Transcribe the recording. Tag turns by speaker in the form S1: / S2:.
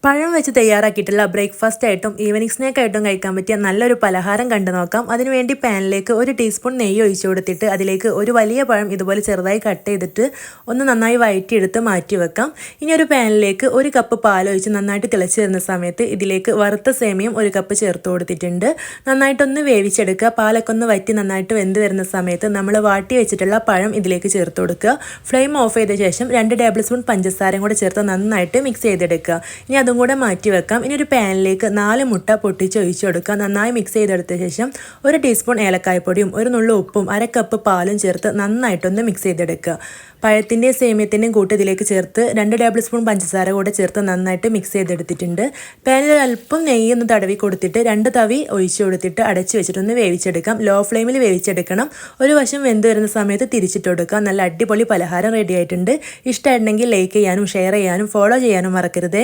S1: പഴം വെച്ച് തയ്യാറാക്കിയിട്ടുള്ള ബ്രേക്ക്ഫാസ്റ്റ് ആയിട്ടും ഈവനിങ് സ്നാക്ക് ആയിട്ടും കഴിക്കാൻ പറ്റിയ നല്ലൊരു പലഹാരം കണ്ടു നോക്കാം. അതിനുവേണ്ടി പാനിലേക്ക് 1 ടീസ്പൂൺ നെയ്യ് ഒഴിച്ചു കൊടുത്തിട്ട് അതിലേക്ക് ഒരു വലിയ പഴം ഇതുപോലെ ചെറുതായി കട്ട് ചെയ്തിട്ട് ഒന്ന് നന്നായി വഴറ്റിയെടുത്ത് മാറ്റി വെക്കാം. ഇനി ഒരു പാനിലേക്ക് 1 കപ്പ് പാലൊഴിച്ച് നന്നായിട്ട് തിളച്ച് വരുന്ന സമയത്ത് ഇതിലേക്ക് വറുത്ത സേമിയം 1 കപ്പ് ചേർത്ത് കൊടുത്തിട്ടുണ്ട്. നന്നായിട്ടൊന്ന് വേവിച്ചെടുക്കുക. പാലൊക്കെ ഒന്ന് വറ്റി നന്നായിട്ട് വെന്ത് വരുന്ന സമയത്ത് നമ്മൾ വാട്ടി വെച്ചിട്ടുള്ള പഴം ഇതിലേക്ക് ചേർത്ത് കൊടുക്കുക. ഫ്ലെയിം ഓഫ് ചെയ്ത ശേഷം 2 ടേബിൾ സ്പൂൺ പഞ്ചസാരയും കൂടെ ചേർത്ത് നന്നായിട്ട് മിക്സ് ചെയ്തെടുക്കുക. ഇനി അതും കൂടെ മാറ്റി വെക്കാം. ഇനി ഒരു പാനിലേക്ക് 4 മുട്ട പൊട്ടിച്ച് ഒഴിച്ചു കൊടുക്കുക. നന്നായി മിക്സ് ചെയ്തെടുത്ത ശേഷം 1 ടീസ്പൂൺ ഏലക്കായ്പ്പൊടിയും 1 നുള്ളു ഉപ്പും 1 കപ്പ് പാലും ചേർത്ത് നന്നായിട്ടൊന്ന് മിക്സ് ചെയ്തെടുക്കുക. പഴത്തിൻ്റെയും സേമിയത്തിൻ്റെയും കൂട്ട് ഇതിലേക്ക് ചേർത്ത് 2 ടേബിൾ സ്പൂൺ പഞ്ചസാര കൂടെ ചേർത്ത് നന്നായിട്ട് മിക്സ് ചെയ്തെടുത്തിട്ടുണ്ട്. പാനിൽ അല്പം നെയ്യൊന്ന് തടവി കൊടുത്തിട്ട് 2 തവി ഒഴിച്ചു കൊടുത്തിട്ട് അടച്ചു വെച്ചിട്ടൊന്ന് വേവിച്ചെടുക്കാം. ലോ ഫ്ലെയിമിൽ വേവിച്ചെടുക്കണം. ഒരു വശം വെന്ത് വരുന്ന സമയത്ത് തിരിച്ചിട്ട് കൊടുക്കുക. നല്ല അടിപൊളി പലഹാരം റെഡി ആയിട്ടുണ്ട്. ഇഷ്ടമായിട്ടുണ്ടെങ്കിൽ ലൈക്ക് ചെയ്യാനും ഷെയർ ചെയ്യാനും ഫോളോ ചെയ്യാനും മറക്കരുത്.